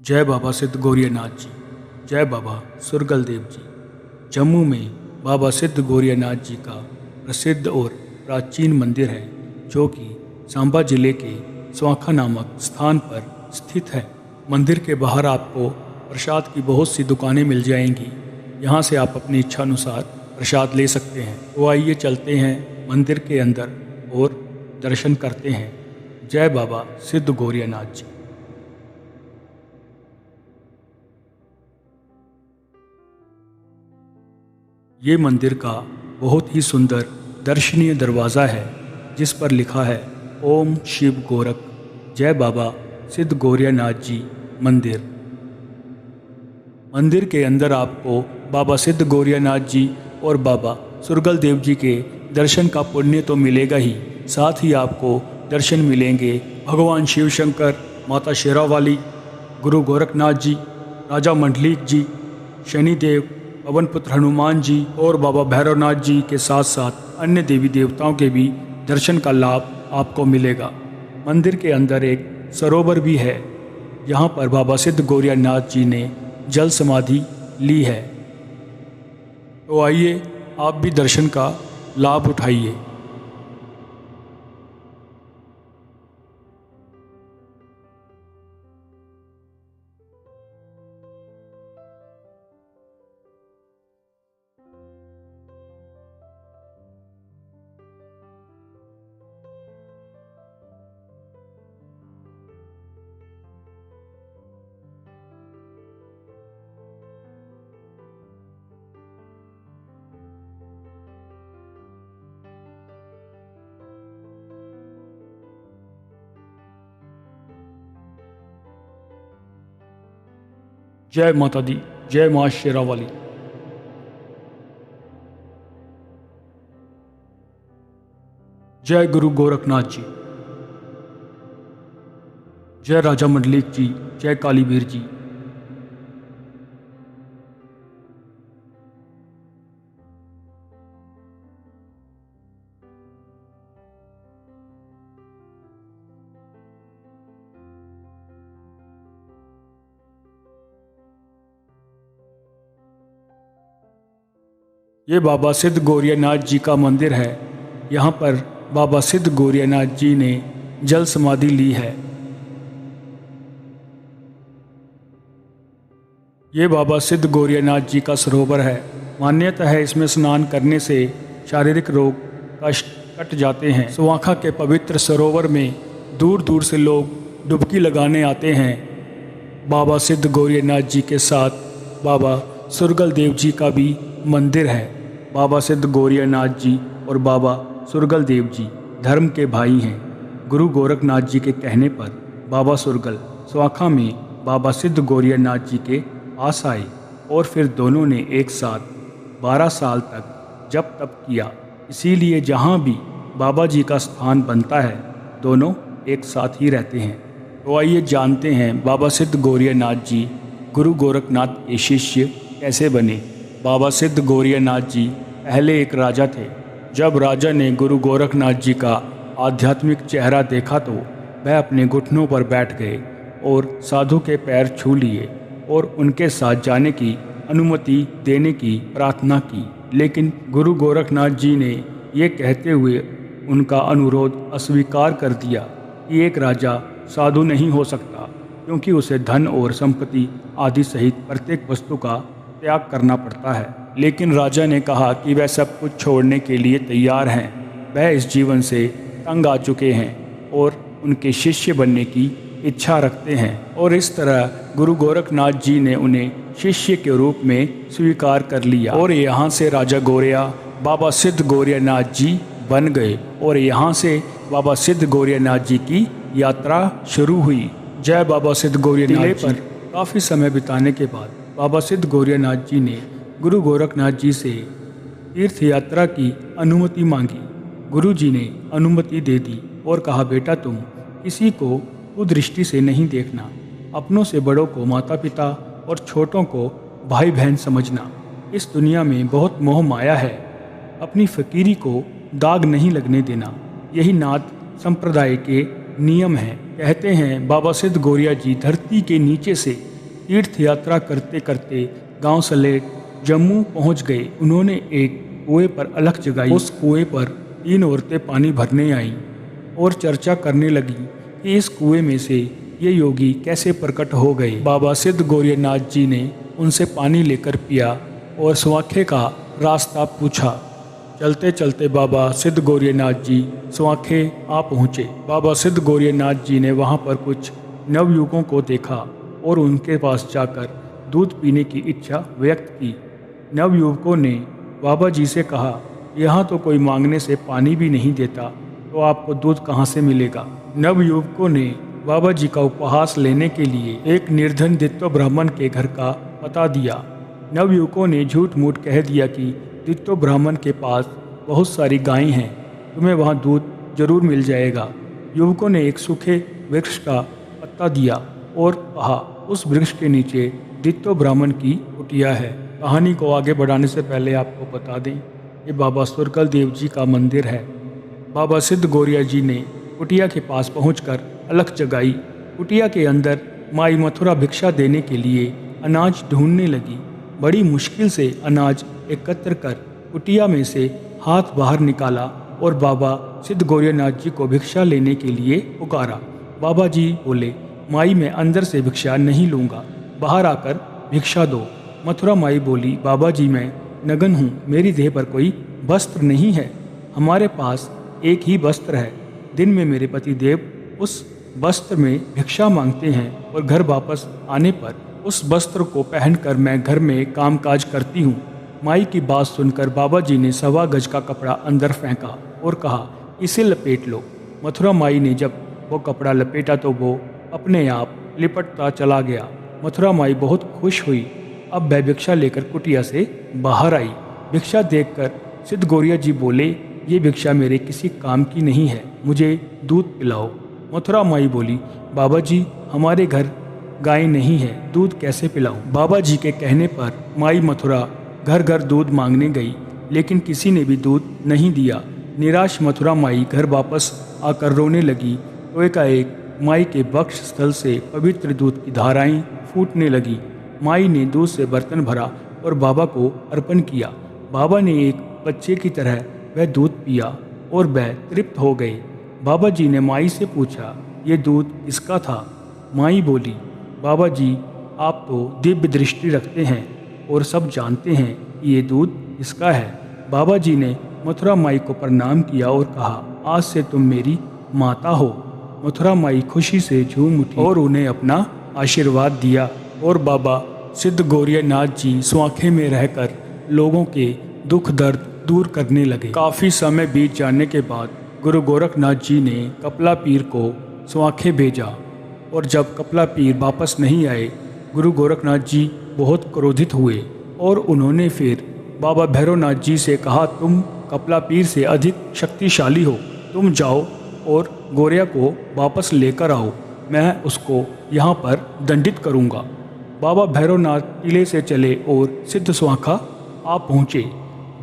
जय बाबा सिद्ध गौरियानाथ जी। जय बाबा सुरगल देव जी। जम्मू में बाबा सिद्ध गौरियानाथ जी का प्रसिद्ध और प्राचीन मंदिर है जो कि सांबा जिले के स्वाखा नामक स्थान पर स्थित है। मंदिर के बाहर आपको प्रसाद की बहुत सी दुकानें मिल जाएंगी। यहाँ से आप अपनी इच्छा अनुसार प्रसाद ले सकते हैं। तो आइए चलते हैं मंदिर के अंदर और दर्शन करते हैं। जय बाबा सिद्ध गौरियानाथ जी। ये मंदिर का बहुत ही सुंदर दर्शनीय दरवाज़ा है जिस पर लिखा है ओम शिव गोरख जय बाबा सिद्ध गौरियानाथ जी मंदिर। मंदिर के अंदर आपको बाबा सिद्ध गौरियानाथ जी और बाबा सुरगल देव जी के दर्शन का पुण्य तो मिलेगा ही, साथ ही आपको दर्शन मिलेंगे भगवान शिव शंकर, माता शेरावाली, गुरु गोरखनाथ जी, राजा मंडलिक जी, शनिदेव, पवन पुत्र हनुमान जी और बाबा भैरवनाथ जी के साथ साथ अन्य देवी देवताओं के भी दर्शन का लाभ आपको मिलेगा। मंदिर के अंदर एक सरोवर भी है, यहाँ पर बाबा सिद्ध गौरियानाथ जी ने जल समाधि ली है। तो आइए आप भी दर्शन का लाभ उठाइए। जय माता दी, जय माँ शेरावाली। जय गुरु गोरखनाथ जी। जय राजा मंडलिक जी, जय कालीवीर जी। ये बाबा सिद्ध गौरियानाथ जी का मंदिर है। यहाँ पर बाबा सिद्ध गौरियानाथ जी ने जल समाधि ली है। ये बाबा सिद्ध गौरियानाथ जी का सरोवर है। मान्यता है इसमें स्नान करने से शारीरिक रोग कष्ट कट जाते हैं। स्वाखा के पवित्र सरोवर में दूर दूर से लोग डुबकी लगाने आते हैं। बाबा सिद्ध गौरियानाथ जी के साथ बाबा सुरगल देव जी का भी मंदिर है। बाबा सिद्ध गौरियानाथ जी और बाबा सुरगल देव जी धर्म के भाई हैं। गुरु गोरखनाथ जी के कहने पर बाबा सुरगल स्वाखा में बाबा सिद्ध गौरियानाथ जी के पास आए और फिर दोनों ने एक साथ 12 साल तक जप तप किया। इसीलिए जहाँ भी बाबा जी का स्थान बनता है दोनों एक साथ ही रहते हैं। तो आइए जानते हैं बाबा सिद्ध गौरियानाथ जी गुरु गोरखनाथ के शिष्य कैसे बने। बाबा सिद्ध गौरियानाथ जी पहले एक राजा थे। जब राजा ने गुरु गोरखनाथ जी का आध्यात्मिक चेहरा देखा तो वह अपने घुटनों पर बैठ गए और साधु के पैर छू लिए और उनके साथ जाने की अनुमति देने की प्रार्थना की। लेकिन गुरु गोरखनाथ जी ने ये कहते हुए उनका अनुरोध अस्वीकार कर दिया कि एक राजा साधु नहीं हो सकता, क्योंकि उसे धन और संपत्ति आदि सहित प्रत्येक वस्तु का त्याग करना पड़ता है। लेकिन राजा ने कहा कि वह सब कुछ छोड़ने के लिए तैयार हैं। वह इस जीवन से तंग आ चुके हैं और उनके शिष्य बनने की इच्छा रखते हैं। और इस तरह गुरु गोरखनाथ जी ने उन्हें शिष्य के रूप में स्वीकार कर लिया और यहाँ से राजा गौरिया बाबा सिद्ध गौरियानाथ जी बन गए और यहाँ से बाबा सिद्ध गौरियानाथ जी की यात्रा शुरू हुई। जय बाबा सिद्ध गौरियानाथ जी। पर काफ़ी समय बिताने के बाद बाबा सिद्ध गौरियानाथ जी ने गुरु गोरखनाथ जी से तीर्थ यात्रा की अनुमति मांगी। गुरु जी ने अनुमति दे दी और कहा, बेटा तुम किसी को कुदृष्टि से नहीं देखना। अपनों से बड़ों को माता पिता और छोटों को भाई बहन समझना। इस दुनिया में बहुत मोह माया है। अपनी फकीरी को दाग नहीं लगने देना। यही नाथ संप्रदाय के नियम हैं। कहते हैं बाबा सिद्ध गौरिया जी धरती के नीचे से तीर्थ यात्रा करते करते गांव सलेट जम्मू पहुंच गए। उन्होंने एक कुएं पर अलख जगाई। उस कुएं पर 3 औरतें पानी भरने आईं और चर्चा करने लगी कि इस कुएं में से ये योगी कैसे प्रकट हो गए। बाबा सिद्ध गौरीनाथ जी ने उनसे पानी लेकर पिया और स्वाखे का रास्ता पूछा। चलते चलते बाबा सिद्ध गौरीनाथ जी स्वाखे आ पहुँचे। बाबा सिद्ध गौरीनाथ जी ने वहाँ पर कुछ नवयुवकों को देखा और उनके पास जाकर दूध पीने की इच्छा व्यक्त की। नवयुवकों ने बाबा जी से कहा, यहाँ तो कोई मांगने से पानी भी नहीं देता, तो आपको दूध कहाँ से मिलेगा। नवयुवकों ने बाबा जी का उपहास लेने के लिए एक निर्धन दित्तो ब्राह्मण के घर का पता दिया। नवयुवकों ने झूठ मूठ कह दिया कि दित्तो ब्राह्मण के पास बहुत सारी गायें हैं, तुम्हें वहाँ दूध जरूर मिल जाएगा। युवकों ने एक सूखे वृक्ष का पत्ता दिया और कहा, उस वृक्ष के नीचे दित्तो ब्राह्मण की कुटिया है। कहानी को आगे बढ़ाने से पहले आपको बता दें, ये बाबा सुरकल देव जी का मंदिर है। बाबा सिद्ध गौरिया जी ने कुटिया के पास पहुंचकर अलख जगाई। कुटिया के अंदर माई मथुरा भिक्षा देने के लिए अनाज ढूंढने लगी। बड़ी मुश्किल से अनाज एकत्र कर कुटिया में से हाथ बाहर निकाला और बाबा सिद्ध गौरीनाथ जी को भिक्षा लेने के लिए पुकारा। बाबा जी बोले, माई मैं अंदर से भिक्षा नहीं लूँगा, बाहर आकर भिक्षा दो। मथुरा माई बोली, बाबा जी मैं नग्न हूँ, मेरी देह पर कोई वस्त्र नहीं है। हमारे पास एक ही वस्त्र है। दिन में मेरे पति देव उस वस्त्र में भिक्षा मांगते हैं और घर वापस आने पर उस वस्त्र को पहनकर मैं घर में कामकाज करती हूँ। माई की बात सुनकर बाबा जी ने 1.25 गज का कपड़ा अंदर फेंका और कहा, इसे लपेट लो। मथुरा माई ने जब वो कपड़ा लपेटा तो वो अपने आप लिपटता चला गया। मथुरा माई बहुत खुश हुई। अब वह भिक्षा लेकर कुटिया से बाहर आई। भिक्षा देखकर सिद्ध गौरिया जी बोले, ये भिक्षा मेरे किसी काम की नहीं है, मुझे दूध पिलाओ। मथुरा माई बोली, बाबा जी हमारे घर गाय नहीं है, दूध कैसे पिलाऊं। बाबा जी के कहने पर माई मथुरा घर घर दूध मांगने गई, लेकिन किसी ने भी दूध नहीं दिया। निराश मथुरा माई घर वापस आकर रोने लगी तो एकाएक माई के वक्ष स्थल से पवित्र दूध की धाराएं फूटने लगी। माई ने दूध से बर्तन भरा और बाबा को अर्पण किया। बाबा ने एक बच्चे की तरह वह दूध पिया और वह तृप्त हो गए। बाबा जी ने माई से पूछा, ये दूध किसका था। माई बोली, बाबा जी आप तो दिव्य दृष्टि रखते हैं और सब जानते हैं कि ये दूध किसका है। बाबा जी ने मथुरा माई को प्रणाम किया और कहा, आज से तुम मेरी माता हो। मथुरा माई खुशी से झूम उठी और उन्हें अपना आशीर्वाद दिया और बाबा सिद्ध गौरीनाथ जी स्वाखे में रहकर लोगों के दुख दर्द दूर करने लगे। काफ़ी समय बीत जाने के बाद गुरु गोरखनाथ जी ने कपला पीर को स्वाखे भेजा और जब कपला पीर वापस नहीं आए, गुरु गोरखनाथ जी बहुत क्रोधित हुए और उन्होंने फिर बाबा भैरवनाथ जी से कहा, तुम कपला पीर से अधिक शक्तिशाली हो, तुम जाओ और गौरिया को वापस लेकर आओ, मैं उसको यहाँ पर दंडित करूँगा। बाबा भैरवनाथ किले से चले और सिद्ध स्वाखा आ पहुँचे।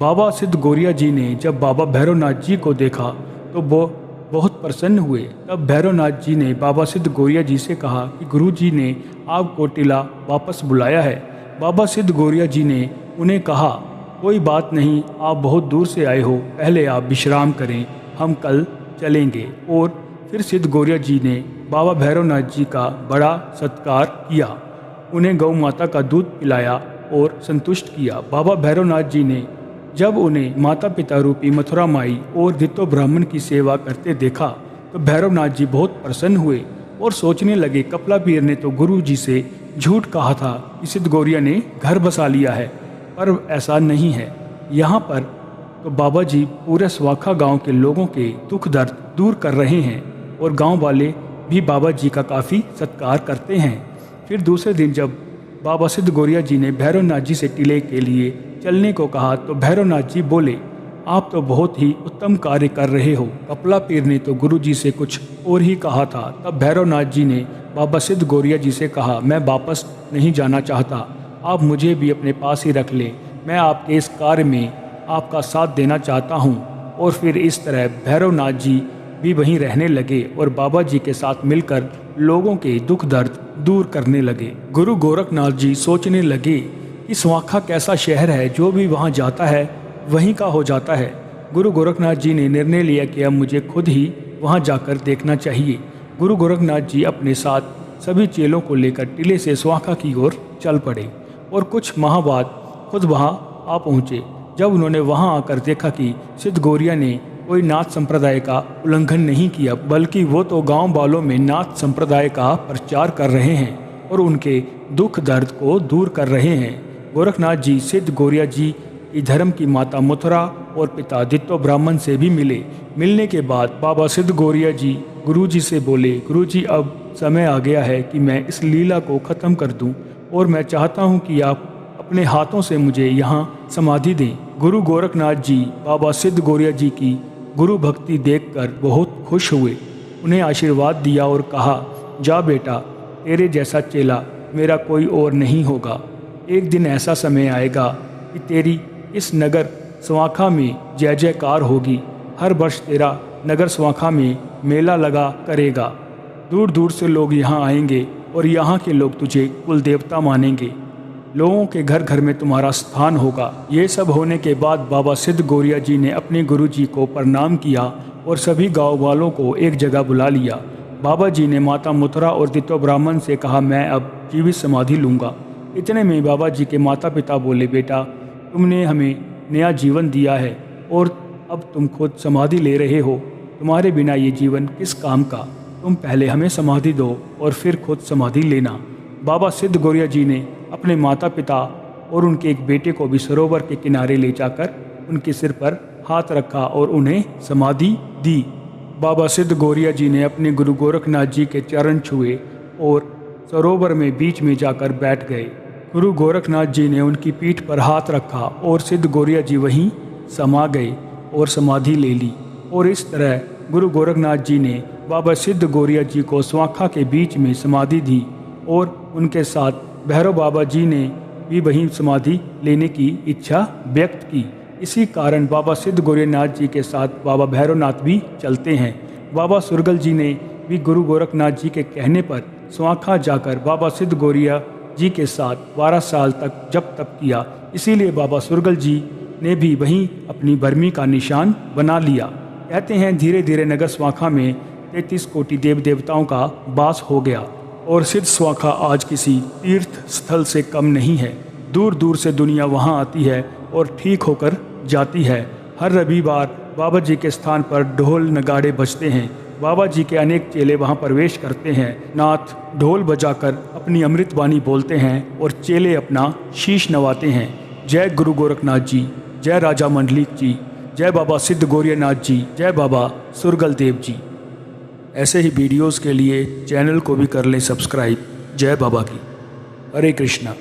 बाबा सिद्ध गौरिया जी ने जब बाबा भैरवनाथ जी को देखा तो वो बहुत प्रसन्न हुए। तब भैरवनाथ जी ने बाबा सिद्ध गौरिया जी से कहा कि गुरु जी ने आपको टीला वापस बुलाया है। बाबा सिद्ध गौरिया जी ने उन्हें कहा, कोई बात नहीं, आप बहुत दूर से आए हो, पहले आप विश्राम करें, हम कल चलेंगे। और फिर सिद्ध गौरिया जी ने बाबा भैरवनाथ जी का बड़ा सत्कार किया, उन्हें गौ माता का दूध पिलाया और संतुष्ट किया। बाबा भैरवनाथ जी ने जब उन्हें माता पिता रूपी मथुरा माई और दित्तो ब्राह्मण की सेवा करते देखा तो भैरवनाथ जी बहुत प्रसन्न हुए और सोचने लगे, कपला पीर ने तो गुरु जी से झूठ कहा था कि सिद्ध गौरिया ने घर बसा लिया है, पर ऐसा नहीं है। यहाँ पर तो बाबा जी पूरे स्वाखा गांव के लोगों के दुख दर्द दूर कर रहे हैं और गांव वाले भी बाबा जी का काफ़ी सत्कार करते हैं। फिर दूसरे दिन जब बाबा सिद्ध गौरिया जी ने भैरवनाथ जी से टीले के लिए चलने को कहा तो भैरवनाथ जी बोले, आप तो बहुत ही उत्तम कार्य कर रहे हो। कपला पीर ने तो गुरु जी से कुछ और ही कहा था। तब भैरवनाथ जी ने बाबा सिद्ध गौरिया जी से कहा, मैं वापस नहीं जाना चाहता, आप मुझे भी अपने पास ही रख लें, मैं आपके इस कार्य में आपका साथ देना चाहता हूँ। और फिर इस तरह भैरवनाथ जी भी वहीं रहने लगे और बाबा जी के साथ मिलकर लोगों के दुख दर्द दूर करने लगे। गुरु गोरखनाथ जी सोचने लगे कि स्वाखा कैसा शहर है, जो भी वहाँ जाता है वहीं का हो जाता है। गुरु गोरखनाथ जी ने निर्णय लिया कि अब मुझे खुद ही वहाँ जाकर देखना चाहिए। गुरु गोरखनाथ जी अपने साथ सभी चेलों को लेकर टीले से स्वाखा की ओर चल पड़े और कुछ माह बाद खुद वहाँ आ पहुँचे। जब उन्होंने वहाँ आकर देखा कि सिद्ध गौरिया ने कोई नाथ संप्रदाय का उल्लंघन नहीं किया, बल्कि वो तो गांव वालों में नाथ संप्रदाय का प्रचार कर रहे हैं और उनके दुख दर्द को दूर कर रहे हैं। गोरखनाथ जी सिद्ध गौरिया जी की धर्म की माता मथुरा और पिता दित्तो ब्राह्मण से भी मिले। मिलने के बाद बाबा सिद्ध गौरिया जी गुरु जी से बोले, गुरु जी अब समय आ गया है कि मैं इस लीला को ख़त्म कर दूं और मैं चाहता हूं कि आप अपने हाथों से मुझे यहाँ समाधि दें। गुरु गोरखनाथ जी बाबा सिद्ध गौरिया जी की गुरु भक्ति देखकर बहुत खुश हुए, उन्हें आशीर्वाद दिया और कहा, जा बेटा, तेरे जैसा चेला मेरा कोई और नहीं होगा। एक दिन ऐसा समय आएगा कि तेरी इस नगर स्वाखा में जय जयकार होगी। हर वर्ष तेरा नगर स्वाखा में मेला लगा करेगा। दूर दूर से लोग यहाँ आएंगे और यहाँ के लोग तुझे कुल देवता मानेंगे। लोगों के घर घर में तुम्हारा स्थान होगा। ये सब होने के बाद बाबा सिद्ध गौरिया जी ने अपने गुरु जी को प्रणाम किया और सभी गांव वालों को एक जगह बुला लिया। बाबा जी ने माता मथुरा और दित्तो ब्राह्मण से कहा, मैं अब जीवित समाधि लूँगा। इतने में बाबा जी के माता पिता बोले, बेटा, तुमने हमें नया जीवन दिया है और अब तुम खुद समाधि ले रहे हो। तुम्हारे बिना ये जीवन किस काम का? तुम पहले हमें समाधि दो और फिर खुद समाधि लेना। बाबा सिद्ध गौरिया जी ने अपने माता पिता और उनके एक बेटे को भी सरोवर के किनारे ले जाकर उनके सिर पर हाथ रखा और उन्हें समाधि दी। बाबा सिद्ध गौरिया जी ने अपने गुरु गोरखनाथ जी के चरण छुए और सरोवर में बीच में जाकर बैठ गए। गुरु गोरखनाथ जी ने उनकी पीठ पर हाथ रखा और सिद्ध गौरिया जी वहीं समा गए और समाधि ले ली। और इस तरह गुरु गोरखनाथ जी ने बाबा सिद्ध गौरिया जी को स्वाखा के बीच में समाधि दी और उनके साथ भैरव बाबा जी ने भी वहीं समाधि लेने की इच्छा व्यक्त की। इसी कारण बाबा सिद्ध गौरियानाथ जी के साथ बाबा भैरवनाथ भी चलते हैं। बाबा सुरगल जी ने भी गुरु गोरखनाथ जी के कहने पर स्वाखा जाकर बाबा सिद्ध गौरिया जी के साथ 12 साल तक जप तप किया। इसीलिए बाबा सुरगल जी ने भी वहीं अपनी बर्मी का निशान बना लिया। कहते हैं धीरे धीरे नगर स्वाखा में 33 कोटि देव देवताओं का वास हो गया और सिद्ध स्वाखा आज किसी तीर्थ स्थल से कम नहीं है। दूर दूर से दुनिया वहां आती है और ठीक होकर जाती है। हर रविवार बाबा जी के स्थान पर ढोल नगाड़े बजते हैं। बाबा जी के अनेक चेले वहां प्रवेश करते हैं। नाथ ढोल बजाकर अपनी अमृत वाणी बोलते हैं और चेले अपना शीश नवाते हैं। जय गुरु गोरखनाथ जी, जय राजा मंडलिक जी, जय बाबा सिद्ध गौरियानाथ जी, जय बाबा सुरगल देव जी। ऐसे ही वीडियोस के लिए चैनल को भी कर लें सब्सक्राइब। जय बाबा की। हरे कृष्णा।